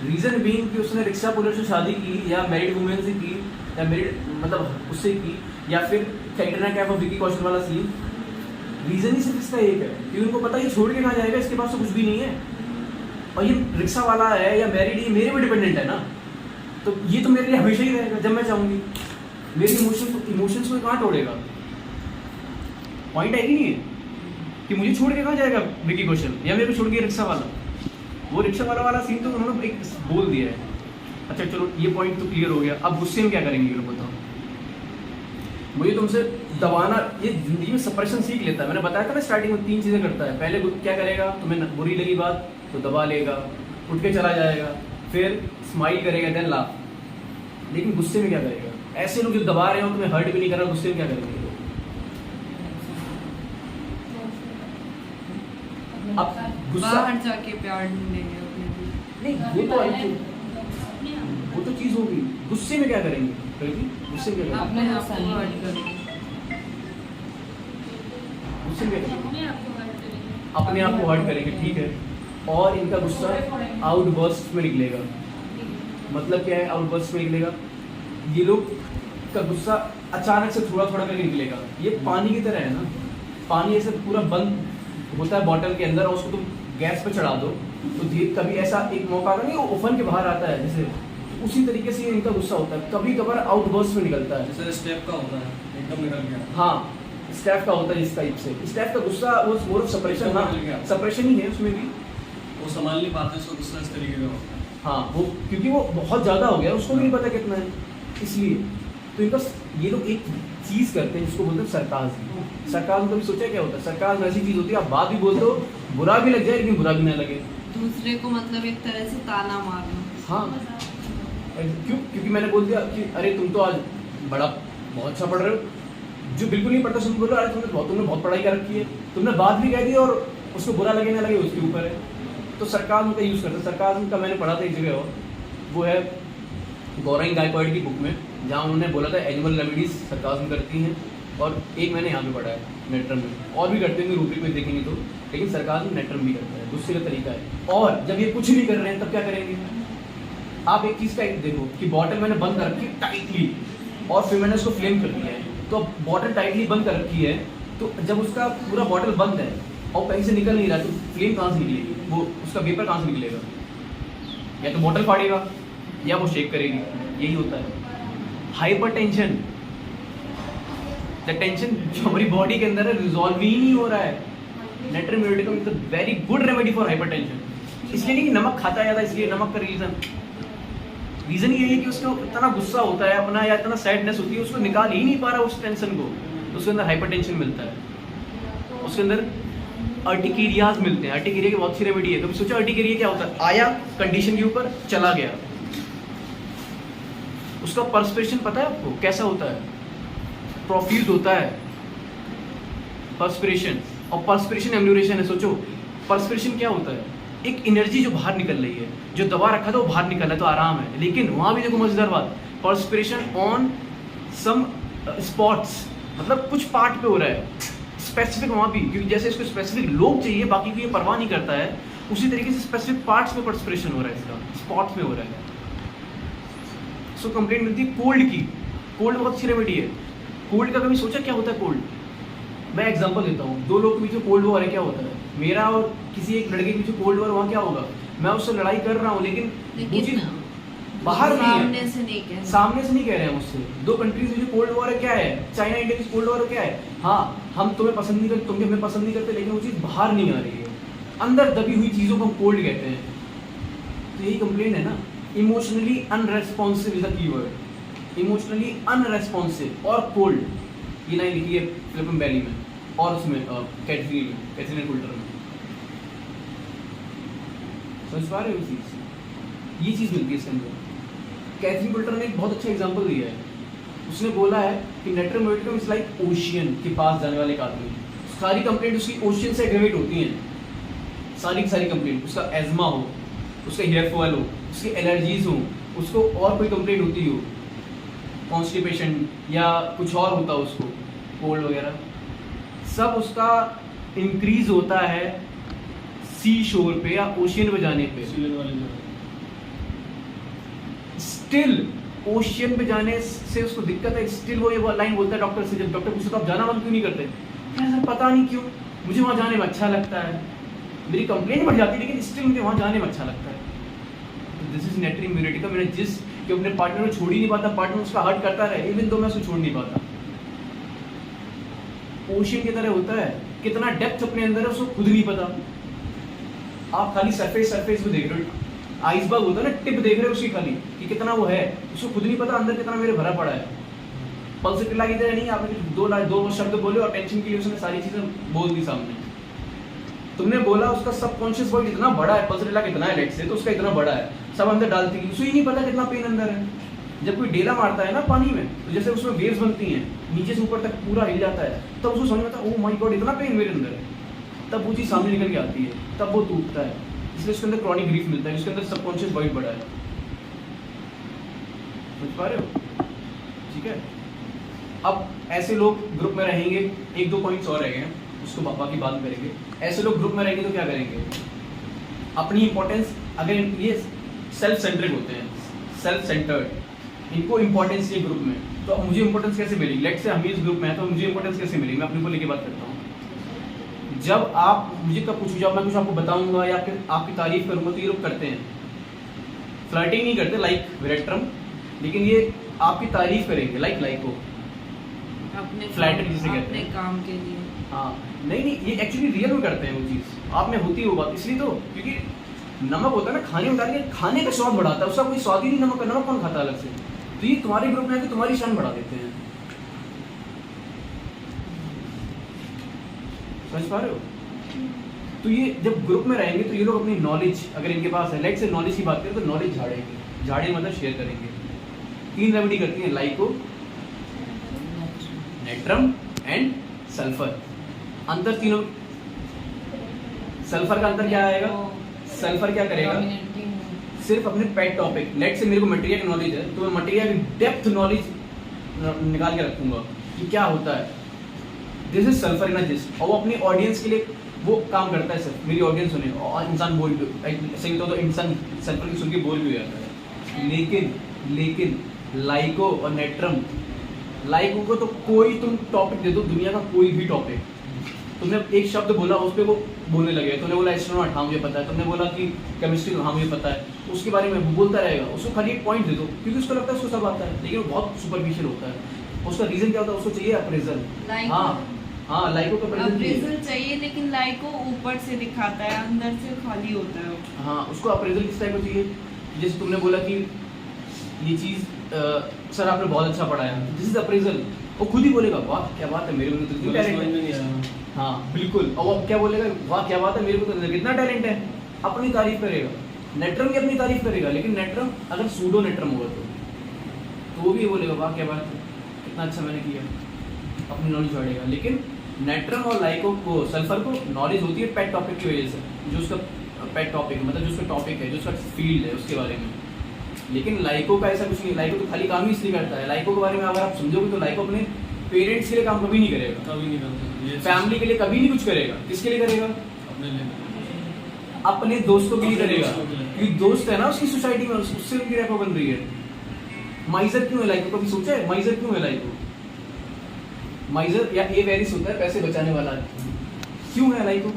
रीजन बीइंग कि उसने रिक्शा पुलिस से शादी की, या मैरिड वुमेन से की, या मैरिड मतलब उससे की, या फिर कैटरीना कैफ और विकी कौशल वाला सीन। रीजन ही सिर्फ इसका एक है कि उनको पता है ये छोड़ के कहाँ जाएगा, इसके पास तो कुछ भी नहीं है, और ये रिक्शा वाला है या मैरिड, ये मेरे पे डिपेंडेंट है ना, तो ये तो मेरे लिए हमेशा ही रहेगा जब मैं चाहूँगी। मेरी इमोशंस को कहाँ तोड़ेगा? पॉइंट है कि नहीं है कि मुझे छोड़ के कहाँ जाएगा विकी कौशल, या मेरे को छोड़ के रिक्शा वाला। वो रिक्शा वाला सीन तो उन्होंने एक बोल दिया है। अच्छा चलो ये पॉइंट तो क्लियर हो गया। अब गुस्से में क्या करेंगे ये लोग बताओ? मुझे तुमसे दबाना, ये जिंदगी में सप्रेशन सीख लेता है। मैंने बताया था ना स्टार्टिंग में 3 चीज़ें करता है। पहले क्या करेगा? तुम्हें बुरी लगी बात तो दबा लेगा, उठ के चला जाएगा, फिर स्माइल करेगा, देन लाफ। लेकिन गुस्से में क्या करेगा? ऐसे लोग जो दबा रहे हो, तुम्हें हर्ट भी नहीं कर रहा, गुस्से में क्या करेंगे? अब गुस्सा बाहर जाके प्यार ढूंढेंगे अपने लिए। नहीं, वो तो चीज होगी। गुस्से में क्या करेंगे? गुस्से में क्या करेंगे? अपने आप को हर्ट करेंगे। गुस्से में क्या करेंगे? अपने आप को हर्ट करेंगे, ठीक है। और इनका गुस्सा आउटबर्स्ट में निकलेगा। मतलब क्या है आउटबर्स्ट में निकलेगा? ये लोग का गुस्सा अचानक से थोड़ा थोड़ा करके निकलेगा। ये पानी की तरह है ना, पानी ऐसे पूरा बंद होता है बॉटल के अंदर, और उसको तुम गैस पे चढ़ा दो तो कभी ऐसा एक मौका आता है, वो ओपन के बाहर आता है जैसे, उसी तरीके से इनका गुस्सा होता है। कभी कभार आउटबर्स्ट में निकलता है, जैसे स्टेप का होता है, एकदम निकल गया। हाँ, स्टेप का होता है इस टाइप से। स्टेप का गुस्सा वो मोर सप्रेशन, हाँ सप्रेशन ही है उसमें भी। वो संभाल नहीं पाते उसको, गुस्सा इस तरीके का होता है। हाँ, वो क्योंकि वो बहुत ज़्यादा हो गया, उसको भी नहीं पता कितना है, इसलिए तो इनका ये लोग एक चीज़ करते हैं जिसको बोलते हैं सरकाज़म। सरकाज़म कभी सोचा क्या होता है? सरकाज़म ऐसी चीज़ होती है, आप बात भी बोलते हो, बुरा भी लग जाए लेकिन बुरा भी ना लगे। दूसरे को मतलब एक तरह से ताना मारना। हाँ, क्यों? क्योंकि मैंने बोल दिया कि अरे तुम तो आज बहुत अच्छा पढ़ रहे हो, जो बिल्कुल नहीं पढ़ता सुन बोल रहे हो अरे तुमने बहुत पढ़ाई कर रखी है, तुमने बात भी कह दी और उसको बुरा लगे ना लगे उसके ऊपर है। तो सरकाज़म का यूज़ करते हैं। सरकाज़म का मैंने पढ़ा था एक जगह, और वो है गौरांग गायकवाड़ की बुक में, जहाँ उन्होंने बोला था एनिमल रेमेडीज सरकाज़म करती हैं, और एक मैंने यहाँ पे पढ़ा है नेटरम में, और भी करते होंगे रूब्रिक में देखेंगे तो, लेकिन सरकाज़म नेटरम भी करता है, गुस्से का तरीका है। और जब ये कुछ नहीं कर रहे हैं तब क्या करेंगे? आप एक चीज़ का एक देखो कि बॉटल मैंने बंद कर रखी है टाइटली, और फिर मैंने उसको फ्लेम कर दिया है, तो बॉटल टाइटली बंद कर रखी है, तो जब उसका पूरा बॉटल बंद है और कहीं से निकल नहीं रहा, तो फ्लेम कहाँ से निकलेगी? वो उसका वेपर कहाँ से निकलेगा? या तो बॉटल फाड़ेगा या वो शेक करेगी। यही होता है हाइपर टेंशन। द टेंशन जो हमारी बॉडी के अंदर है रिजॉल्व ही नहीं हो रहा है। Natrum muriaticum is a very good remedy for hypertension. इसलिए नहीं कि नमक खाता ज़्यादा, इसलिए नमक का रीज़न ये है कि उसको इतना गुस्सा होता है अपना, या इतना सैडनेस होती है, उसको निकाल ही नहीं पा रहा उस टेंशन को, तो उसके अंदर हाइपर टेंशन मिलता है। उसके अंदर अर्टिकेरियाज मिलते हैं। अर्टिकेरिया की बहुत सी रेमेडी है। कभी सोचा अर्टिकेरिया क्या होता है? आया कंडीशन के ऊपर, चला गया। उसका पर्सपेशन पता है आपको कैसा होता है? प्रोफ्यूज होता है पर्सपिरेशन, और पर्सपिरेशन एम्यूरेशन है। सोचो पर्सपिरेशन क्या होता है, एक एनर्जी जो बाहर निकल रही है, जो दबा रखा था वो बाहर निकल रहा है तो आराम है। लेकिन वहाँ भी देखो मजेदार बात, पर्सपिरेशन ऑन सम स्पॉट्स, मतलब कुछ पार्ट पे हो रहा है स्पेसिफिक वहाँ भी, क्योंकि जैसे इसको स्पेसिफिक लोग चाहिए बाकी को ये परवाह नहीं करता है, उसी तरीके से स्पेसिफिक पार्ट्स में पर्सपिरेशन हो रहा है, इसका स्पॉट्स में हो रहा है। सो कंप्लेंट मिलती है कोल्ड की। कोल्ड बहुत अच्छी रेमेडी है। कोल्ड का कभी सोचा क्या होता है कोल्ड? मैं एग्जांपल देता हूँ, दो लोग के बीच में कोल्ड वॉर है, क्या होता है? मेरा और किसी एक लड़के के बीच में कोल्ड वॉर, वहाँ क्या होगा? मैं उससे लड़ाई कर रहा हूँ लेकिन वो चीज़ बाहर नहीं है, सामने से नहीं कह रहे। सामने से नहीं कह रहे हैं मुझसे। दो कंट्रीज में जो कोल्ड वॉर है क्या है? चाइना इंडिया की कोल्ड वॉर क्या है? हाँ, हम तुम्हें पसंद नहीं करते, तुम भी हमें पसंद नहीं करते, लेकिन वो चीज़ बाहर नहीं आ रही है, अंदर दबी हुई चीज़ों को हम कोल्ड कहते हैं। तो यही कंप्लेंट है ना, emotionally unresponsive is the keyword. Emotionally unresponsive और कोल्ड, ये लाइन लिखी है फिलिप बैली में और उसमें कैथरीन कुल्टर में। समझ पा रहे हो चीज़? ये चीज़ मिलती है इसके अंदर। कैथरीन कुल्टर ने एक बहुत अच्छा एग्जांपल दिया है। उसने बोला है कि नेट्रम मोटिकम इज लाइक ओशियन के पास जाने वाले एक आदमी। सारी कंप्लेंट उसकी ओशियन से एग्रीवेट होती हैं, सारी की सारी कंप्लेंट। उसका एजमा हो, उसका हेयर फॉल हो, उसकी एलर्जीज हो, उसको और कोई कंप्लेंट होती हो, कॉन्स्टिपेशन या कुछ और होता हो उसको, कोल्ड वगैरह, सब उसका इंक्रीज होता है सी शोर पे या ओशियन पे जाने पे। सीलन वाले जो स्टिल ओशियन पे जाने से उसको दिक्कत है, स्टिल वो ये लाइन बोलता है डॉक्टर से, जब डॉक्टर पूछता तो आप जाना बंद क्यों नहीं करते? सर पता नहीं क्यों, मुझे वहाँ जाने में अच्छा लगता है, मेरी कंप्लेंट बढ़ जाती है लेकिन स्टिल मुझे वहाँ जाने में अच्छा लगता है। तो दिस इज नेटरी इम्यूनिटी का। मैंने जिस कि अपने पार्टनर को छोड़ ही नहीं पाता, पार्टनर उसका हर्ट करता रहे, इवन तो मैं उसको छोड़ नहीं पाता। ओशियन की तरह होता है, कितना डेप्थ अपने अंदर है उसको खुद नहीं पता। आप खाली सरफेस को देख रहे हो, आइसबर्ग होता है ना, टिप देख रहे हो उसकी खाली कि कितना वो है, उसको खुद नहीं पता अंदर कितना मेरे भरा पड़ा है। पल्स पिला की तरह नहीं, आपने दो शब्द बोले और टेंशन के लिए उसने सारी चीजें बोल दी सामने। तुमने बोला उसका सबकॉन्शियस माइंड इतना बड़ा है, पल्स पिला कितना है लेट से, तो उसका इतना बड़ा है, सब अंदर डालती है, उसे ही नहीं पता कितना पेन अंदर है। जब कोई डेला मारता है ना पानी में, तो जैसे उसमें वेव्स बनती हैं, नीचे से ऊपर तक पूरा हिल जाता है, तब उसको समझ में आता है, ओह माय गॉड इतना पेन मेरे अंदर है। तब वो चीज़ सामने निकल के आती है, तब वो टूटता है। इसलिए उसके अंदर क्रॉनिक ग्रीफ मिलता है, उसके अंदर सबकॉन्शियस वाइड बड़ा है। समझ पा रहे हो? ठीक है। अब ऐसे लोग ग्रुप में रहेंगे, एक दो पॉइंट्स और रह गए हैं, उसको बाकी बात करेंगे। ऐसे लोग ग्रुप में रहेंगे तो क्या करेंगे? अपनी इंपॉर्टेंस, अगर ये सेल्फ सेंट्रिक होते हैं, सेल्फ सेंटर्ड, इनको इंपॉर्टेंस ये ग्रुप में, तो मुझे इंपॉर्टेंस कैसे मिलेगी? लेट से हम इस ग्रुप में है तो मुझे इंपॉर्टेंस कैसे मिलेगी? मैं अपने को लेके बात करता हूँ। जब आप मुझे कब पूछो, जब मैं कुछ आपको बताऊंगा या फिर आपकी तारीफ करूंगा, तो ये लोग करते हैं, फ्लर्टिंग नहीं करते लाइक विरेक्ट्रम, लेकिन ये आपकी तारीफ करेंगे लाइक को अपने फ्लैटर जिसे कहते अपने हैं। काम के लिए। हाँ, नहीं ये एक्चुअली रियल में करते हैं वो चीज़। आप में होती है वो बात, इसलिए तो, क्योंकि नमक होता है ना खाने में डाल के, खाने का स्वाद बढ़ाता है, उसका कोई स्वाद ही नहीं नमक का। नमक कौन खाता है अलग से? तो ये तुम्हारे ग्रुप में आके तुम्हारी शान बढ़ा देते हैं। समझ पा रहे हो? तो ये जब ग्रुप में रहेंगे तो ये लोग अपनी नॉलेज, अगर इनके पास है, लाइक से नॉलेज की बात करें तो नॉलेज झाड़ेंगे मतलब शेयर करेंगे। 3 रेमेडी करती हैं, लाइको, नेट्रम एंड सल्फर। अंतर तीनों, सल्फर का अंतर क्या आएगा? सल्फर क्या करेगा? सिर्फ अपने पेट टॉपिक, लेट से मेरे को मटेरियल की नॉलेज है तो मैं मटेरियल की डेप्थ नॉलेज निकाल के रखूंगा कि क्या होता है। This is sulphur in a gist, और वो अपनी ऑडियंस के लिए वो काम करता है। सर मेरी ऑडियंस सुने और इंसान बोल भी, सही तो इंसान सल्फर की सुन के बोल भी हो जाता है। लेकिन लाइको और नेट्रम, लाइको को तो कोई तुम टॉपिक दे दो, दुनिया का कोई भी टॉपिक, तुमने एक शब्द बोला उस पर वो बोलने लगे। तुमने बोला एस्ट्रोनॉट, हाँ मुझे पता है। तुमने बोला कि केमिस्ट्री, हाँ मुझे पता है। उसके बारे में वो बोलता रहेगा, उसको खाली एक पॉइंट दे दो, क्योंकि उसको लगता है उसको सब आता है, लेकिन वो बहुत सुपरफिशियल होता है। उसका रीजन क्या होता है? उसको चाहिए अप्रेजल। हाँ लाइको का अप्रेजल चाहिए, लेकिन लाइको ऊपर से दिखाता है, अंदर से खाली होता है। हाँ, उसको अप्रेजल किस टाइप का चाहिए? जैसे तुमने बोला कि ये चीज़ सर आपने बहुत अच्छा पढ़ाया, दिस इज अप्रेजल। वो खुद ही बोलेगा वाह क्या बात है, मेरे को तो इतना टैलेंट है। हाँ बिल्कुल, और वो क्या बोलेगा? वाह क्या बात है, मेरे को तो कितना टैलेंट है, अपनी तारीफ करेगा। नेट्रम की अपनी तारीफ करेगा, लेकिन नेट्रम अगर सूडो नेट्रम होगा तो वो भी बोलेगा वाह क्या बात है, कितना अच्छा मैंने किया। अपनी नॉलेज बढ़ेगा। लेकिन नेट्रम और लाइको को सल्फर को नॉलेज होती है पेट टॉपिक की वजह से, जो उसका पेट टॉपिक है, मतलब जो उसका टॉपिक है, जो उसका फील्ड है उसके बारे में। लेकिन लाइको का ऐसा कुछ नहीं, लाइको तो खाली काम ही इसलिए करता है। लाइको के बारे में अगर आप समझोगे तो लाइको अपने पेरेंट्स के लिए काम कभी नहीं करेगा, कभी नहीं करते ये फैमिली के लिए कभी नहीं कुछ करेगा। किसके लिए करेगा? अपने लिए अपने दोस्तों के लिए अपने करेगा, दोस्तों के लिए। क्योंकि दोस्त है ना उसकी सोसाइटी में, उससे उनकी रेपो बन रही है। माइजर क्यों है लाइको? कभी सोचा है माइजर क्यों है लाइको? माइजर या एवेरिस होता है पैसे बचाने वाला, क्यों है लाइको?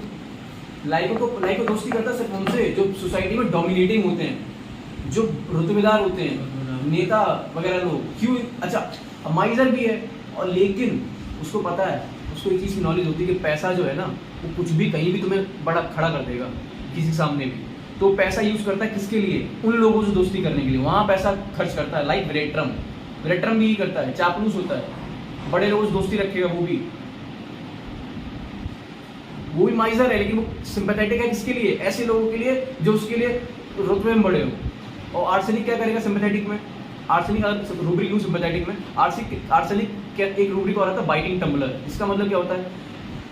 लाइको दोस्ती करता है सिर्फ उनसे जो सोसाइटी में डोमिनेटिंग होते हैं, जो रुतबेदार होते हैं, नेता वगैरह लोग। क्यों? अच्छा माइजर भी है, और लेकिन उसको पता है, उसको एक चीज़ की नॉलेज होती है कि पैसा जो है ना वो कुछ भी कहीं भी तुम्हें बड़ा खड़ा कर देगा किसी के सामने भी। तो पैसा यूज करता है किसके लिए? उन लोगों से दोस्ती करने के लिए, वहाँ पैसा खर्च करता है। लाइक वेरेट्रम भी करता है, चापलूस होता है, बड़े लोगों से दोस्ती रखेगा वो भी माइजर है। लेकिन वो सिंपैथेटिक है किसके लिए? ऐसे लोगों के लिए जो उसके लिए रुतबे में बड़े हो। और आर्सेनिक क्या करेगा सिंपैथेटिक में? आर्सेनिक रूब्रिक लूँ सिंपैथेटिक में, आर्सेनिक क्या एक रूब्रिक और आता है बाइटिंग टम्बलर। इसका मतलब क्या होता है?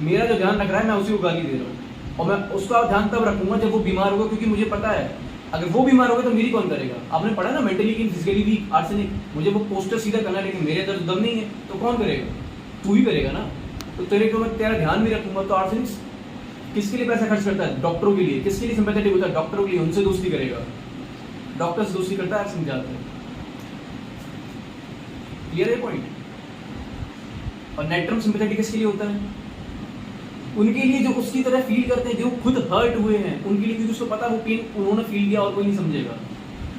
मेरा जो ध्यान रख रहा है मैं उसी को गाली दे रहा हूँ, और मैं उसका ध्यान तब रखूंगा जब वो बीमार होगा, क्योंकि मुझे पता है अगर वो बीमार होगा तो मेरी कौन करेगा। आपने पढ़ा ना mentally weak physically weak arsenic, मुझे वो पोस्टर सीधा करना है लेकिन मेरे अंदर दम नहीं है, तो कौन करेगा? तू ही करेगा ना। तो तेरे को मैं तेरा ध्यान भी रखूंगा। तो आर्सेनिक किसके लिए पैसा खर्च करता है? डॉक्टरों के लिए। किसके लिए सिंपैथेटिक होता है? डॉक्टरों के लिए, उनसे दोस्ती करेगा। डॉक्टर से दोस्ती करता है आर्सेनिक जाता है। क्लियर है पॉइंट? और नेट्रम सिंपैथेटिक किसके लिए होता है? उनके लिए जो उसकी तरह फील करते हैं, जो खुद हर्ट हुए हैं उनके लिए, क्योंकि उसको पता है वो पेन उन्होंने फील किया और कोई नहीं समझेगा,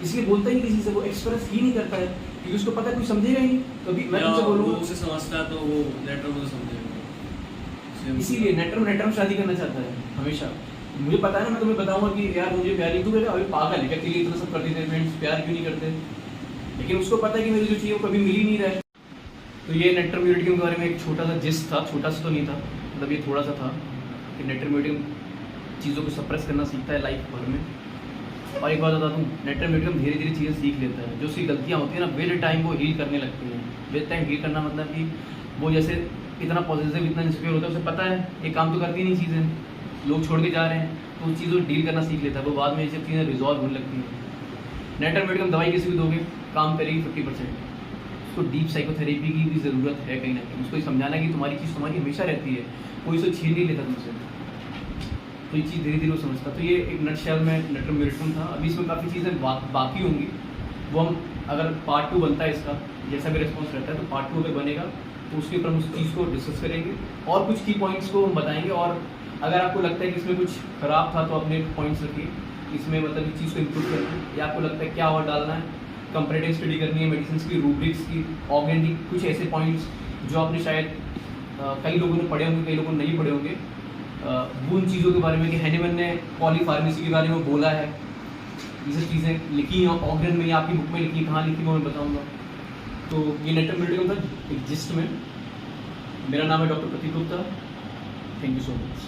इसलिए बोलता ही नहीं किसी से, वो एक्सप्रेस ही नहीं करता है क्योंकि उसको पता है कोई समझेगा ही नहीं। कभी मैं तुमसे वो बोलूँ उसे समझता है तो वो लेटर को समझेगा, इसीलिए नेट्रम शादी करना चाहता है हमेशा। मुझे पता है ना, मैं तुम्हें बताऊंगा कि यार मुझे प्यार नहीं, तू कहता अभी पागल है क्या, तेरे लिए इतना सब करते थे फ्रेंड्स, प्यार क्यों नहीं करते? लेकिन उसको पता है कि मुझे जो चाहिए वो कभी मिल ही नहीं रहा है। तो ये नेट्रम यूनिटी के बारे में एक छोटा सा जिस्ट था, छोटा सा तो नहीं था, मतलब ये थोड़ा सा था कि नेट्रम यूनिटी चीज़ों को सप्रेस करना सीखता है लाइफ भर में। और एक बात बता दूँ, नेट्रम यूनिटी धीरे धीरे चीज़ें सीख लेता है, जो उसकी गलतियाँ होती हैं ना विद टाइम वो हील करने लगती हैं। विद टाइम हील करना मतलब कि वो जैसे इतना पॉजिटिव इतना इंसिक्योर होता है, उसे पता है ये काम तो करती नहीं चीज़ें, लोग छोड़ के जा रहे हैं, तो उस चीज़ों को डील करना सीख लेता है। वो बाद में ये सब चीज़ें रिजॉल्व होने लगती हैं। नेट्रम यूनिटी दवाई किसी भी दोगे काम करेगी 50%। उसको डीप साइकोथेरेपी की भी ज़रूरत है कहीं ना कहीं, उसको ये समझाना कि तुम्हारी चीज़ तुम्हारी हमेशा रहती है, कोई उसे छीन नहीं लेता तुमसे। तो ये चीज़ धीरे धीरे वो समझता। तो ये एक नटशेल में नेट्रम यूनिटी था। अभी इसमें काफ़ी चीज़ें बाकी होंगी, वो हम अगर पार्ट 2 बनता है इसका, जैसा भी रिस्पॉन्स रहता है, तो पार्ट 2 अगर बनेगा तो उसके ऊपर हम उस चीज़ को डिस्कस करेंगे और कुछ की पॉइंट्स को हम बताएंगे। और अगर आपको लगता है कि इसमें कुछ ख़राब था तो अपने पॉइंट्स रखिए, इसमें मतलब इस चीज़ को इम्प्रूव करना है, या आपको लगता है क्या और डालना है, कंपैरेटिव स्टडी करनी है, मेडिसिन की, रूब्रिक्स की, ऑर्गेन की, कुछ ऐसे पॉइंट्स जो आपने शायद कई लोगों ने पढ़े होंगे, कई लोगों ने नहीं पढ़े होंगे, वो उन चीज़ों के बारे में कि हैनीमैन ने पॉलीफार्मेसी के बारे में बोला है, ये सब चीज़ें लिखी हैं ऑर्गन में या आपकी बुक में लिखी है, कहाँ लिखी वो मैं बताऊँगा। तो ये नेट्रम यूनिटी था एक जिस्ट में। मेरा नाम है doctor Pratik Gupta. Thank you so much.